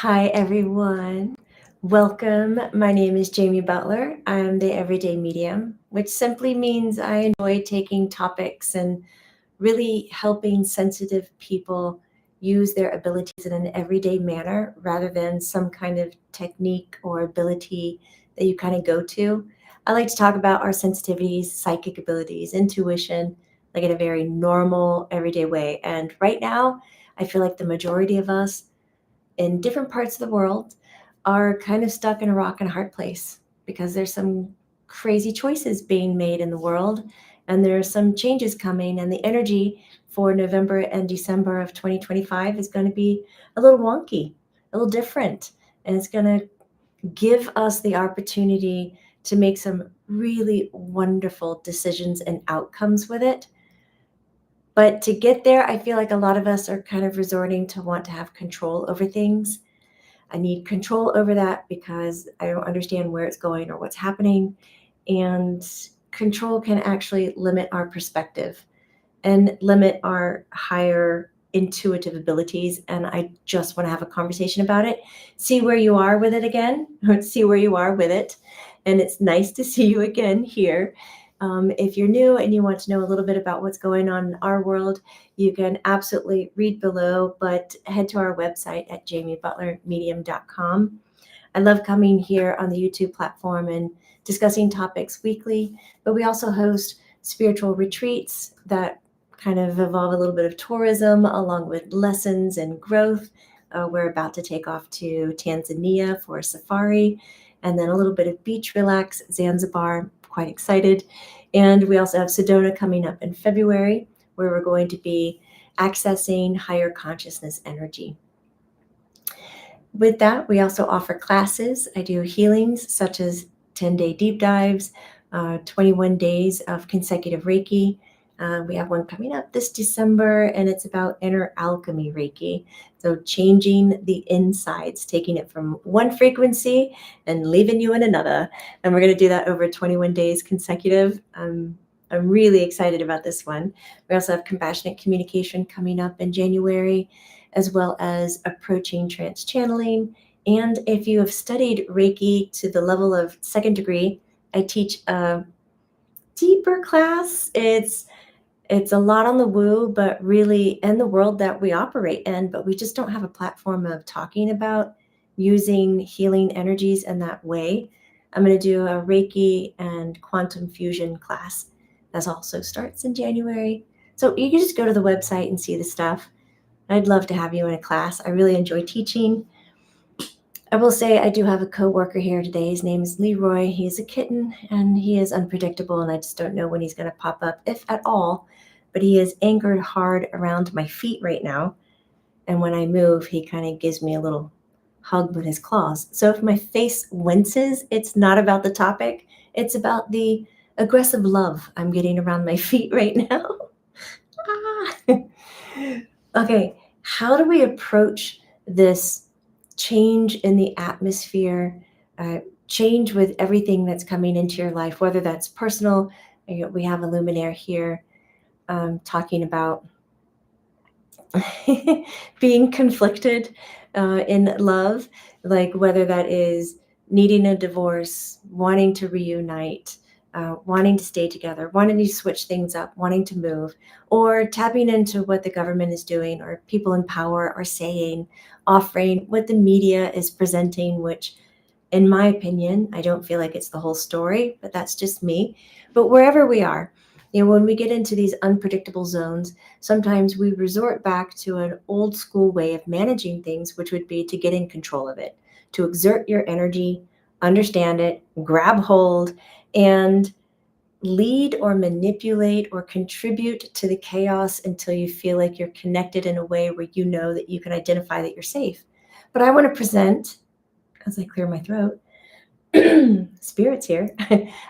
Hi, everyone. Welcome. My name is Jamie Butler. I'm the Everyday Medium, which simply means I enjoy taking topics and really helping sensitive people use their abilities in an everyday manner rather than some kind of technique or ability that you kind of go to. I like to talk about our sensitivities, psychic abilities, intuition, like in a very normal, everyday way. And right now, I feel like the majority of us in different parts of the world are kind of stuck in a rock and a hard place because there's some crazy choices being made in the world and there are some changes coming, and the energy for November and December of 2025 is going to be a little wonky, a little different, and it's going to give us the opportunity to make some really wonderful decisions and outcomes with it. But to get there, I feel like a lot of us are kind of resorting to want to have control over things. I need control over that because I don't understand where it's going or what's happening. And control can actually limit our perspective and limit our higher intuitive abilities. And I just want to have a conversation about it. See where you are with it again, or see where you are with it. And it's nice to see you again here. If you're new and you want to know a little bit about what's going on in our world, you can absolutely read below, but head to our website at jamiebutlermedium.com. I love coming here on the YouTube platform and discussing topics weekly, but we also host spiritual retreats that kind of involve a little bit of tourism along with lessons and growth. We're about to take off to Tanzania for a safari, and then a little bit of beach relax, Zanzibar. Quite excited. And we also have Sedona coming up in February, where we're going to be accessing higher consciousness energy. With that, we also offer classes. I do healings such as 10-day deep dives, 21 days of consecutive Reiki. We have one coming up this December, and it's about inner alchemy Reiki. So changing the insides, taking it from one frequency and leaving you in another. And we're going to do that over 21 days consecutive. I'm really excited about this one. We also have compassionate communication coming up in January, as well as approaching trancechanneling. And if you have studied Reiki to the level of second degree, I teach a deeper class. It's a lot on the woo, but really in the world that we operate in, but we just don't have a platform of talking about using healing energies in that way. I'm going to do a Reiki and quantum fusion class. That also starts in January. So you can just go to the website and see the stuff. I'd love to have you in a class. I really enjoy teaching. I will say I do have a coworker here today. His name is Leroy. He's a kitten and he is unpredictable, and I just don't know when he's going to pop up, if at all. But he is anchored hard around my feet right now. And when I move, he kind of gives me a little hug with his claws. So if my face winces, it's not about the topic. It's about the aggressive love I'm getting around my feet right now. Okay, how do we approach this change in the atmosphere, change with everything that's coming into your life, whether that's personal? We have a Luminaire here talking about being conflicted in love, like whether that is needing a divorce, wanting to reunite, wanting to stay together, wanting to switch things up, wanting to move, or tapping into what the government is doing or people in power are saying, offering what the media is presenting, which in my opinion, I don't feel like it's the whole story, but that's just me. But wherever we are, when we get into these unpredictable zones, sometimes we resort back to an old school way of managing things, which would be to get in control of it, to exert your energy, understand it, grab hold, and lead or manipulate or contribute to the chaos until you feel like you're connected in a way where you know that you can identify that you're safe. But I want to present, as I clear my throat, spirits here,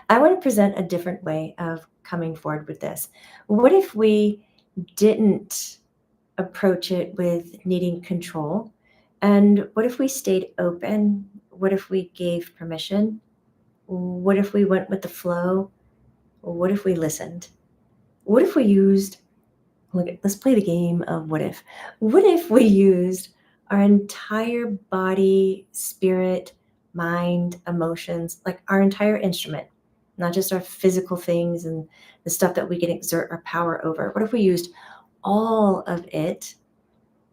I want to present a different way of coming forward with this. What if we didn't approach it with needing control? And what if we stayed open? What if we gave permission? What if we went with the flow? What if we listened? What if we used, let's play the game of what if. What if we used our entire body, spirit, mind, emotions, like our entire instrument, not just our physical things and the stuff that we can exert our power over. What if we used all of it,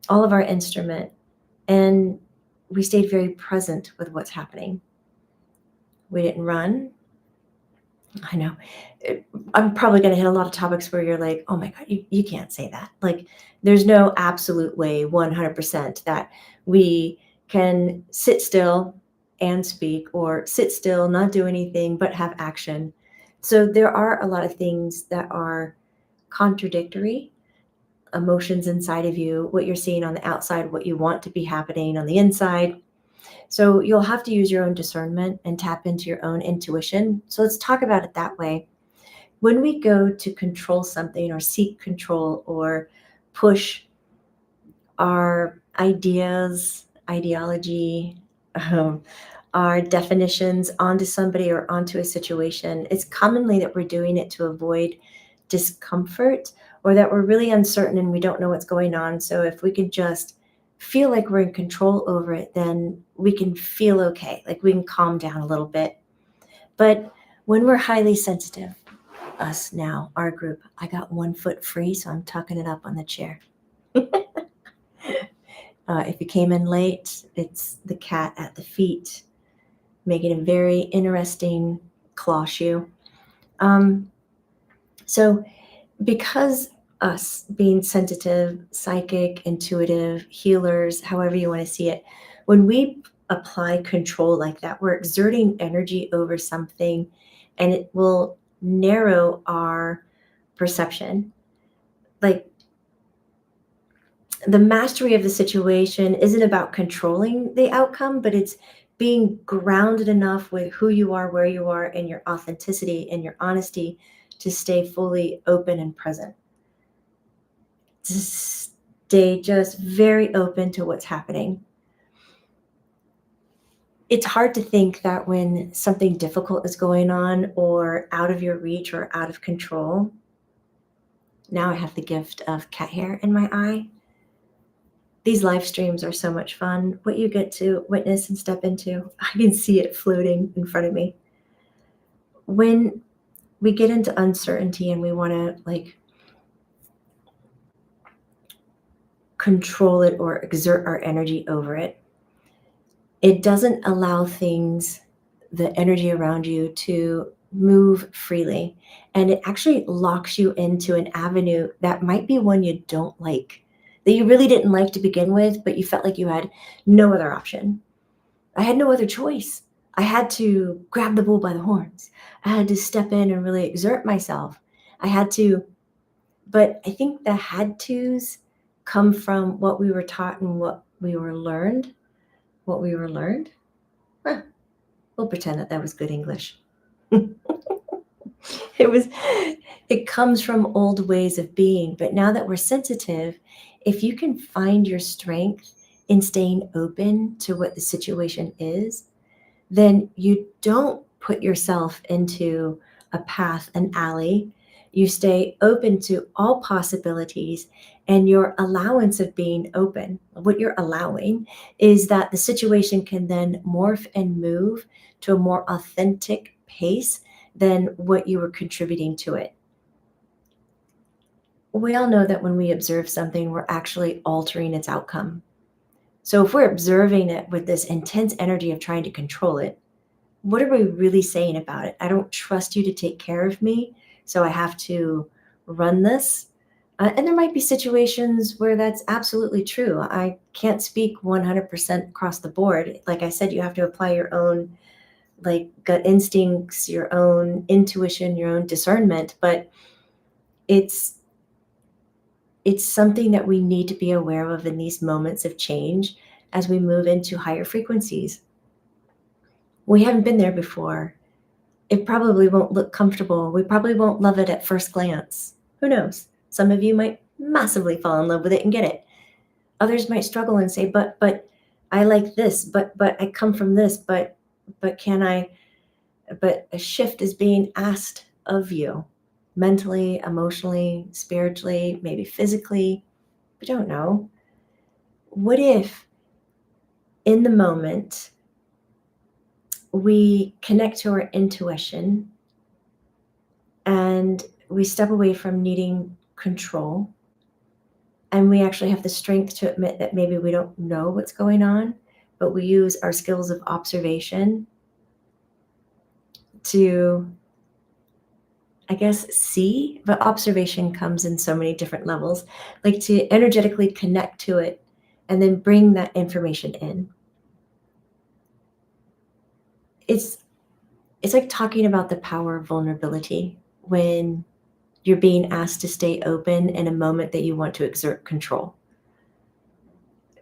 all of our instrument, and we stayed very present with what's happening? We didn't run. I know. I'm probably going to hit a lot of topics where you're like, oh my God, you can't say that. Like, there's no absolute way, 100%, that we can sit still and speak, or sit still, not do anything, but have action. So there are a lot of things that are contradictory emotions inside of you, what you're seeing on the outside, what you want to be happening on the inside. So you'll have to use your own discernment and tap into your own intuition. So let's talk about it that way. When we go to control something or seek control or push our ideas, ideology, um, our definitions onto somebody or onto a situation, it's commonly that we're doing it to avoid discomfort, or that we're really uncertain and we don't know what's going on. So if we can just feel like we're in control over it, then we can feel okay, like we can calm down a little bit. But when we're highly sensitive, us now, our group, I got 1 foot free, so I'm tucking it up on the chair. If you came in late, it's the cat at the feet, making a very interesting claw shoe. So because us being sensitive, psychic, intuitive, healers, however you want to see it, when we apply control like that, we're exerting energy over something, and it will narrow our perception. Like, the mastery of the situation isn't about controlling the outcome, but it's being grounded enough with who you are, where you are, and your authenticity and your honesty to stay fully open and present. To stay just very open to what's happening. It's hard to think that when something difficult is going on or out of your reach or out of control. Now I have the gift of cat hair in my eye. These live streams are so much fun. What you get to witness and step into, I can see it floating in front of me. When we get into uncertainty and we want to like control it or exert our energy over it, it doesn't allow things, the energy around you, to move freely. And it actually locks you into an avenue that might be one you don't like, that you really didn't like to begin with, but you felt like you had no other option. I had no other choice. I had to grab the bull by the horns. I had to step in and really exert myself. I had to, but I think the had tos come from what we were taught and what we were learned. What we were learned. Huh, we'll pretend that that was good English. It was, it comes from old ways of being. But now that we're sensitive, if you can find your strength in staying open to what the situation is, then you don't put yourself into a path, an alley. You stay open to all possibilities, and your allowance of being open, what you're allowing, is that the situation can then morph and move to a more authentic pace than what you were contributing to it. We all know that when we observe something, we're actually altering its outcome. So if we're observing it with this intense energy of trying to control it, what are we really saying about it? I don't trust you to take care of me, so I have to run this. And there might be situations where that's absolutely true. I can't speak 100% across the board. Like I said, you have to apply your own like gut instincts, your own intuition, your own discernment. But it's it's something that we need to be aware of in these moments of change as we move into higher frequencies. We haven't been there before. It probably won't look comfortable. We probably won't love it at first glance. Who knows? Some of you might massively fall in love with it and get it. Others might struggle and say, but I like this, but I come from this, but can I, but a shift is being asked of you mentally, emotionally, spiritually, maybe physically. We don't know. What if in the moment, we connect to our intuition and we step away from needing control. And we actually have the strength to admit that maybe we don't know what's going on, but we use our skills of observation to, I guess, see. But observation comes in so many different levels, like to energetically connect to it and then bring that information in. It's like talking about the power of vulnerability when you're being asked to stay open in a moment that you want to exert control.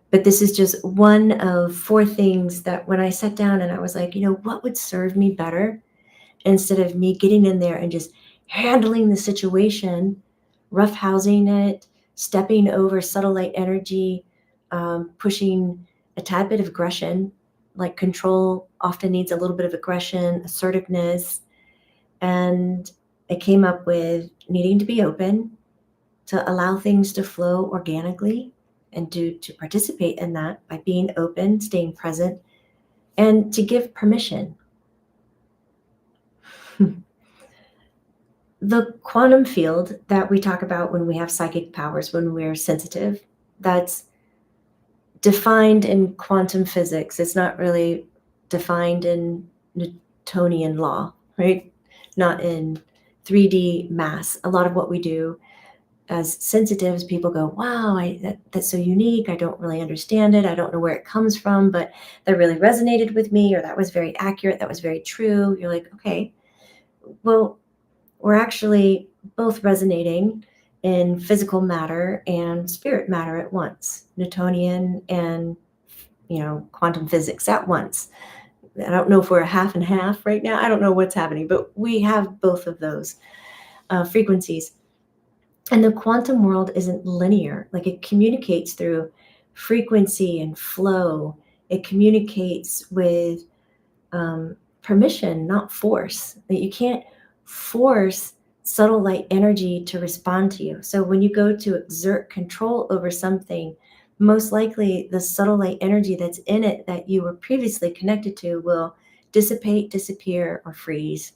But this is just one of 4 things that when I sat down and I was like, what would serve me better instead of me getting in there and just handling the situation, roughhousing it, stepping over subtle light energy, pushing a tad bit of aggression. Like control often needs a little bit of aggression, assertiveness. And I came up with needing to be open, to allow things to flow organically, and to participate in that by being open, staying present, and to give permission. The quantum field that we talk about when we have psychic powers, when we're sensitive, that's defined in quantum physics. It's not really defined in Newtonian law, right? Not in 3D mass. A lot of what we do as sensitives, people go, wow, that's so unique. I don't really understand it. I don't know where it comes from, but that really resonated with me, or that was very accurate. That was very true. You're like, okay, well, we're actually both resonating in physical matter and spirit matter at once, Newtonian and, quantum physics at once. I don't know if we're a half and half right now. I don't know what's happening, but we have both of those frequencies. And the quantum world isn't linear. Like it communicates through frequency and flow. It communicates with permission, not force. That you can't force subtle light energy to respond to you. So when you go to exert control over something, most likely the subtle light energy that's in it that you were previously connected to will dissipate, disappear, or freeze.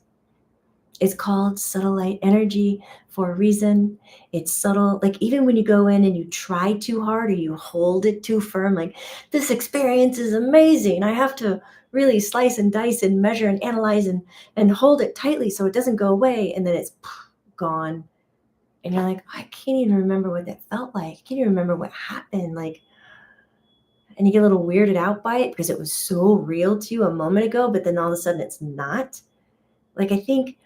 It's called subtle light energy for a reason. It's subtle. Like even when you go in and you try too hard or you hold it too firm, like this experience is amazing. I have to really slice and dice and measure and analyze and hold it tightly so it doesn't go away. And then it's gone. And you're like, I can't even remember what that felt like. I can't even remember what happened. And you get a little weirded out by it because it was so real to you a moment ago, but then all of a sudden it's not. Like I think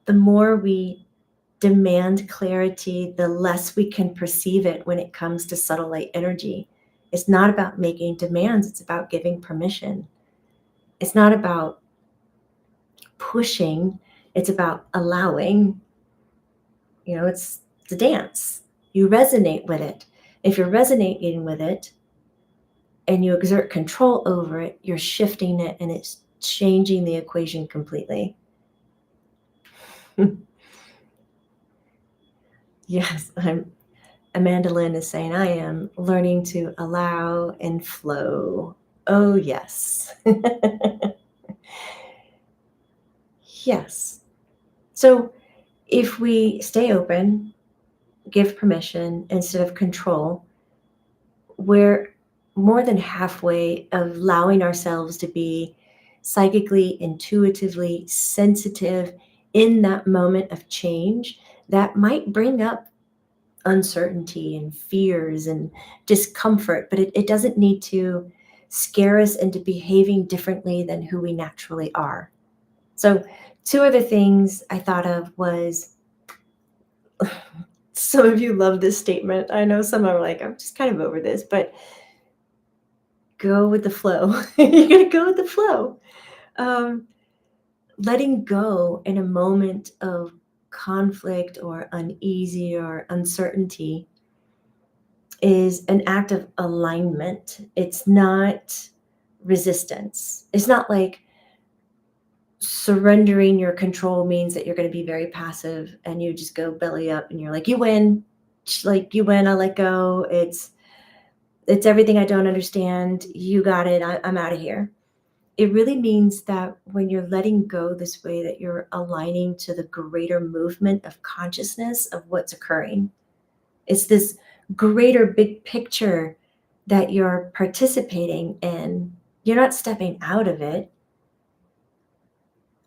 the more we demand clarity, the less we can perceive it when it comes to subtle light energy. It's not about making demands, it's about giving permission. It's not about pushing, it's about allowing. It's the dance. You resonate with it. If you're resonating with it and you exert control over it, you're shifting it and it's changing the equation completely. Yes, Amanda Lynn is saying, I am learning to allow and flow. Oh, yes. Yes. So if we stay open, give permission instead of control, we're more than halfway of allowing ourselves to be psychically, intuitively sensitive in that moment of change that might bring up uncertainty and fears and discomfort, but it doesn't need to scare us into behaving differently than who we naturally are. So 2 other things I thought of was, some of you love this statement. I know some are like, I'm just kind of over this, but go with the flow. You're going to go with the flow. Letting go in a moment of conflict or uneasy or uncertainty is an act of alignment. It's not resistance. It's not like surrendering your control means that you're going to be very passive and you just go belly up and you're like, you win. Like, you win, I let go. it's everything I don't understand. You got it. I'm out of here. It really means that when you're letting go this way, that you're aligning to the greater movement of consciousness of what's occurring. It's this greater big picture that you're participating in. You're not stepping out of it.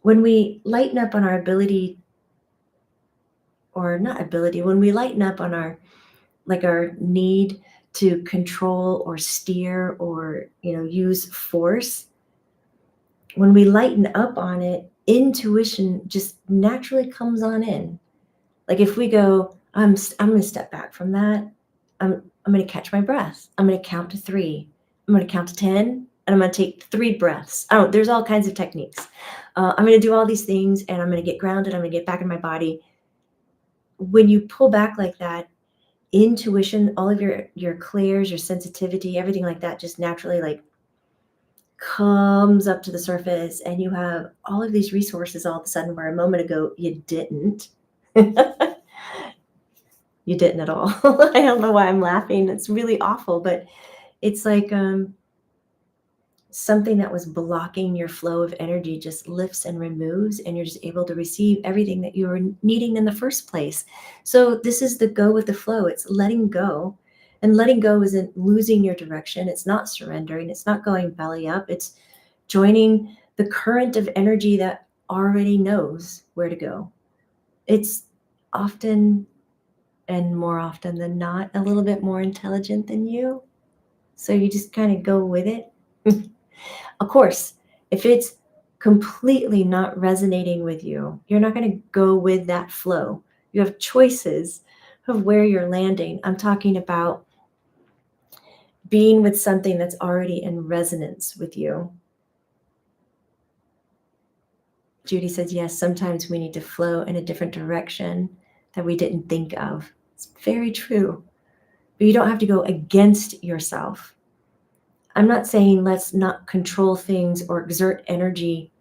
When we lighten up on our ability, or not ability, when we lighten up on our need to control or steer or use force, when we lighten up on it, intuition just naturally comes on in. Like if we go, I'm going to step back from that. I'm going to catch my breath. I'm going to count to 3. I'm going to count to 10, and I'm going to take 3 breaths. Oh, there's all kinds of techniques. I'm going to do all these things, and I'm going to get grounded. I'm going to get back in my body. When you pull back like that, intuition, all of your clairs, your sensitivity, everything like that, just naturally comes up to the surface, and you have all of these resources all of a sudden where a moment ago you didn't. You didn't at all. I don't know why I'm laughing. It's really awful, but it's like something that was blocking your flow of energy just lifts and removes, and you're just able to receive everything that you were needing in the first place. So this is the go with the flow. It's letting go. And letting go isn't losing your direction. It's not surrendering. It's not going belly up. It's joining the current of energy that already knows where to go. It's often, and more often than not, a little bit more intelligent than you. So you just kind of go with it. Of course, if it's completely not resonating with you, you're not going to go with that flow. You have choices of where you're landing. I'm talking about being with something that's already in resonance with you. Judy says, yes, sometimes we need to flow in a different direction that we didn't think of. It's very true. But you don't have to go against yourself. I'm not saying let's not control things or exert energy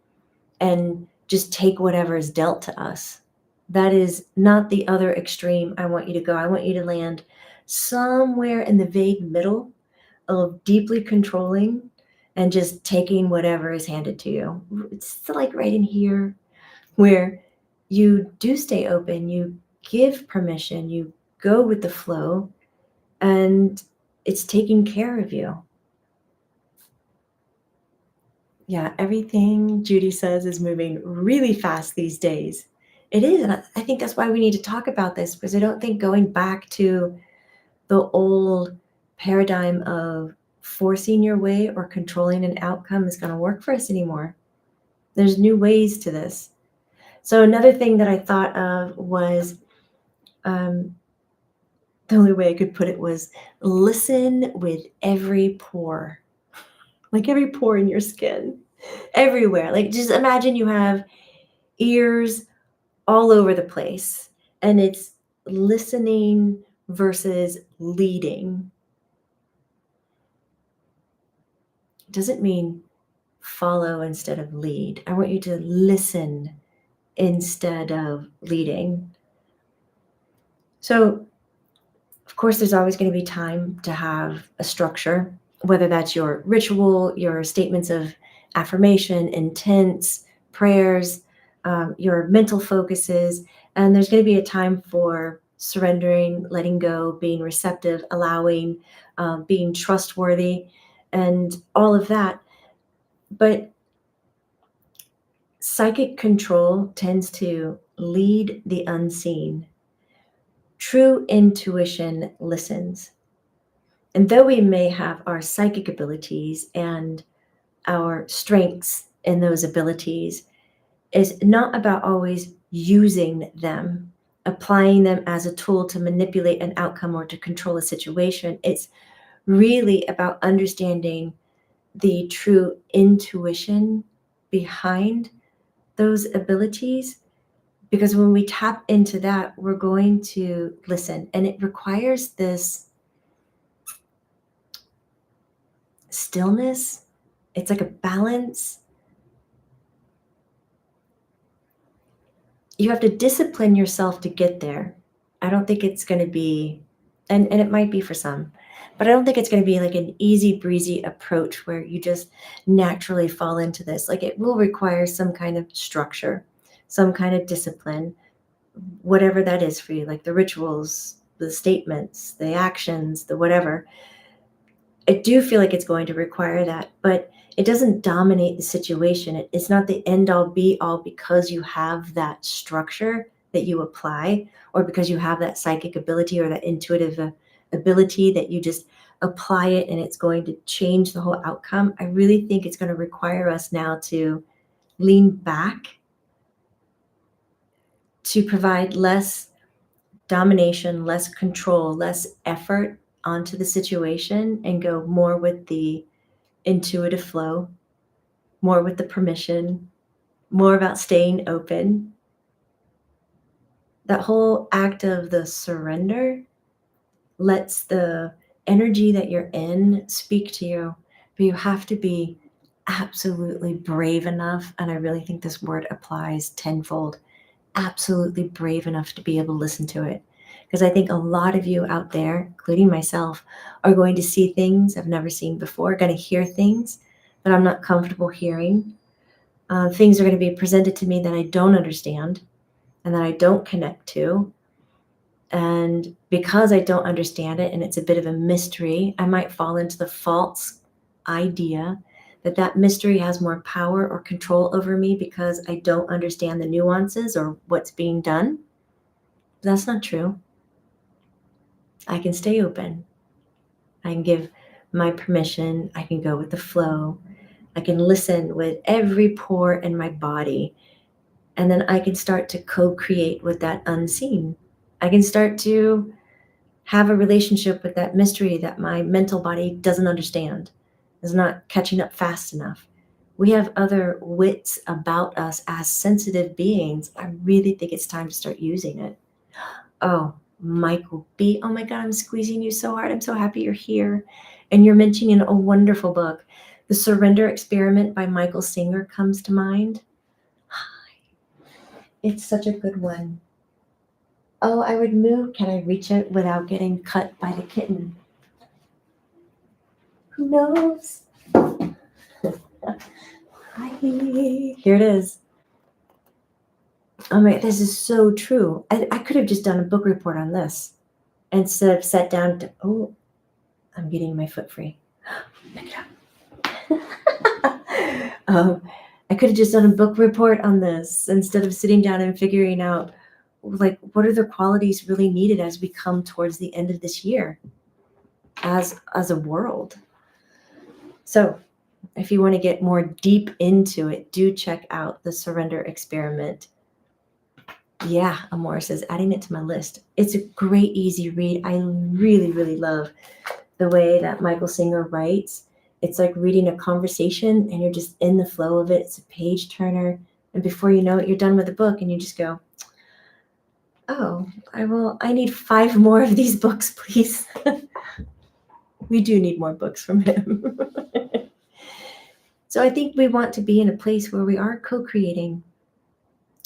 and just take whatever is dealt to us. That is not the other extreme I want you to go. I want you to land somewhere in the vague middle of deeply controlling and just taking whatever is handed to you. It's like right in here where you do stay open, you give permission, you go with the flow, and it's taking care of you. Yeah, everything Judy says is moving really fast these days. It is, and I think that's why we need to talk about this, because I don't think going back to the old paradigm of forcing your way or controlling an outcome is going to work for us anymore. There's new ways to this. So another thing that I thought of was, the only way I could put it was listen with every pore, like every pore in your skin, everywhere. Like just imagine you have ears all over the place, and it's listening versus leading. It doesn't mean follow instead of lead. I want you to listen instead of leading. So, of course, there's always going to be time to have a structure, whether that's your ritual, your statements of affirmation, intents, prayers, your mental focuses. And there's going to be a time for surrendering, letting go, being receptive, allowing, being trustworthy, and all of that. But psychic control tends to lead the unseen. True intuition listens. And though we may have our psychic abilities and our strengths in those abilities, is not about always using them, applying them as a tool to manipulate an outcome or to control a situation. It's really about understanding the true intuition behind those abilities. Because when we tap into that, we're going to listen. And it requires this stillness. It's like a balance. You have to discipline yourself to get there. I don't think it's going to be, and it might be for some, But I don't think it's going to be like an easy breezy approach where you just naturally fall into this. Like, it will require some kind of structure, some kind of discipline, whatever that is for you, like the rituals, the statements, the actions, the whatever. I do feel like it's going to require that, but it doesn't dominate the situation. It's not the end all be all because you have that structure that you apply, or because you have that psychic ability or that intuitive ability that you just apply it and it's going to change the whole outcome. I really think it's going to require us now to lean back, to provide less domination, less control, less effort onto the situation, and go more with the intuitive flow, more with the permission, more about staying open. That whole act of the surrender lets the energy that you're in speak to you, but you have to be absolutely brave enough. And I really think this word applies tenfold. Absolutely brave enough to be able to listen to it. Because I think a lot of you out there, including myself, are going to see things I've never seen before, going to hear things that I'm not comfortable hearing. Things are going to be presented to me that I don't understand and that I don't connect to. And because I don't understand it and it's a bit of a mystery, I might fall into the false idea that that mystery has more power or control over me because I don't understand the nuances or what's being done. But that's not true. I can stay open. I can give my permission. I can go with the flow. I can listen with every pore in my body. And then I can start to co-create with that unseen. I can start to have a relationship with that mystery that my mental body doesn't understand, is not catching up fast enough. We have other wits about us as sensitive beings. I really think it's time to start using it. Oh, Michael B. Oh my God, I'm squeezing you so hard. I'm so happy you're here. And you're mentioning a wonderful book. The Surrender Experiment by Michael Singer comes to mind. It's such a good one. Oh, I would move. Can I reach it without getting cut by the kitten? Who knows? Hi. Here it is. Oh my, this is so true. I could have just done a book report on this instead of sat down to, oh, I'm getting my foot free. Pick it up. I could have just done a book report on this instead of sitting down and figuring out, like, what are the qualities really needed as we come towards the end of this year as a world. So if you want to get more deep into it, do check out the Surrender Experiment. Yeah, Amor says, adding it to my list. It's a great, easy read. I really, really love the way that Michael Singer writes. It's like reading a conversation and you're just in the flow of it. It's a page turner. And before you know it, you're done with the book and you just go, oh, I need 5 more of these books, please. We do need more books from him. So I think we want to be in a place where we are co-creating.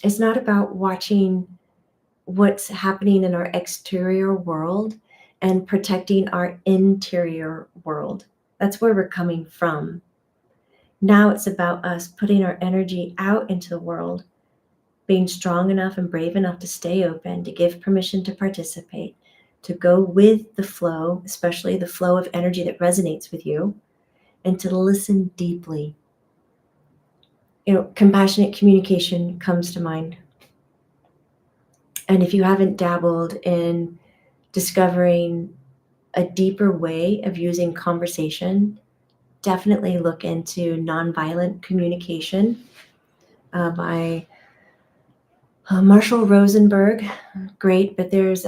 It's not about watching what's happening in our exterior world and protecting our interior world. That's where we're coming from. Now it's about us putting our energy out into the world, being strong enough and brave enough to stay open, to give permission to participate, to go with the flow, especially the flow of energy that resonates with you, and to listen deeply. Compassionate communication comes to mind. And if you haven't dabbled in discovering a deeper way of using conversation, definitely look into nonviolent communication by Marshall Rosenberg. Great, but there's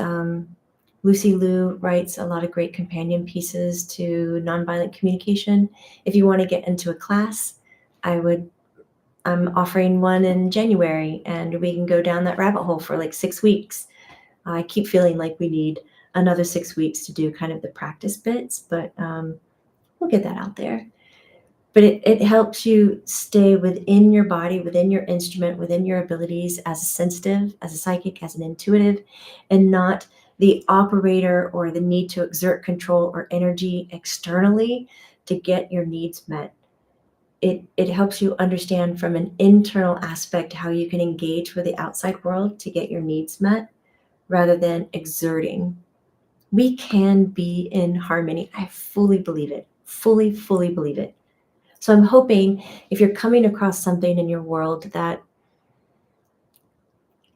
Lucy Liu writes a lot of great companion pieces to nonviolent communication. If you want to get into a class, I'm offering one in January, and we can go down that rabbit hole for like 6 weeks. I keep feeling like we need another 6 weeks to do kind of the practice bits, but we'll get that out there. But it helps you stay within your body, within your instrument, within your abilities as a sensitive, as a psychic, as an intuitive, and not the operator or the need to exert control or energy externally to get your needs met. It helps you understand from an internal aspect how you can engage with the outside world to get your needs met rather than exerting. We can be in harmony. I fully believe it. Fully believe it. So I'm hoping if you're coming across something in your world that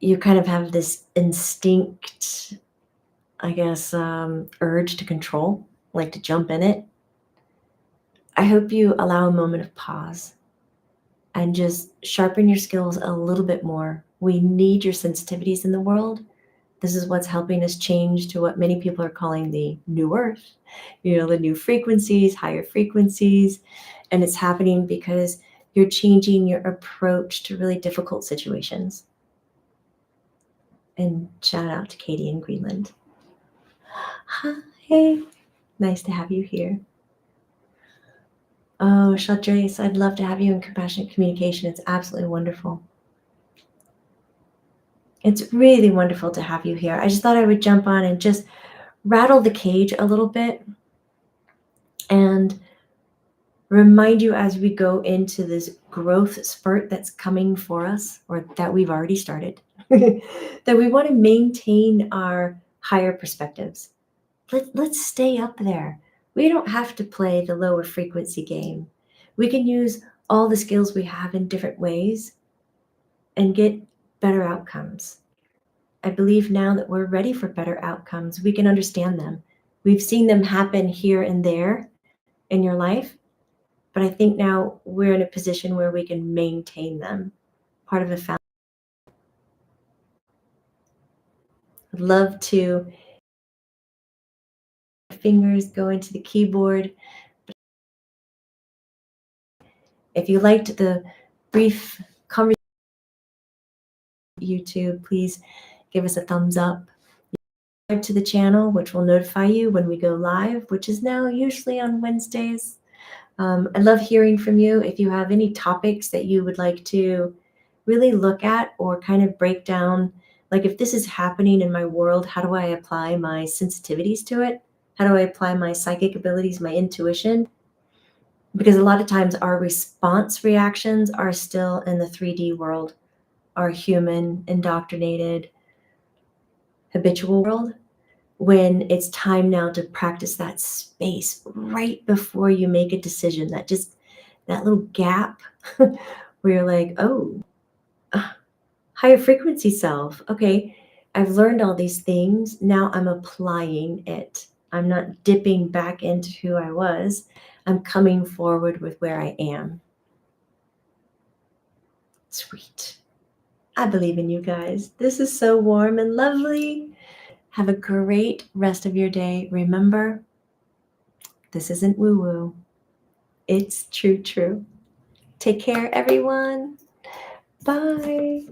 you kind of have this instinct, I guess, urge to control, like to jump in it, I hope you allow a moment of pause and just sharpen your skills a little bit more. We need your sensitivities in the world. This is what's helping us change to what many people are calling the new earth, the new frequencies, higher frequencies. And it's happening because you're changing your approach to really difficult situations. And shout out to Katie in Greenland. Hi, nice to have you here. Oh, Shadres, I'd love to have you in compassionate communication. It's absolutely wonderful. It's really wonderful to have you here. I just thought I would jump on and just rattle the cage a little bit and remind you as we go into this growth spurt that's coming for us, or that we've already started, that we want to maintain our higher perspectives. Let's stay up there. We don't have to play the lower frequency game. We can use all the skills we have in different ways and get better outcomes. I believe now that we're ready for better outcomes, we can understand them. We've seen them happen here and there in your life, but I think now we're in a position where we can maintain them. Part of a family. I'd love to fingers go into the keyboard. If you liked the brief conversation on YouTube, please give us a thumbs up. Subscribe to the channel, which will notify you when we go live, which is now usually on Wednesdays. I love hearing from you. If you have any topics that you would like to really look at or kind of break down, like if this is happening in my world, how do I apply my sensitivities to it? How do I apply my psychic abilities, my intuition? Because a lot of times our response reactions are still in the 3D world, our human, indoctrinated, habitual world, when it's time now to practice that space right before you make a decision, that little gap where you're like, oh, higher frequency self. Okay, I've learned all these things. Now I'm applying it. I'm not dipping back into who I was. I'm coming forward with where I am. Sweet. I believe in you guys. This is so warm and lovely. Have a great rest of your day. Remember, this isn't woo-woo. It's true. Take care, everyone. Bye.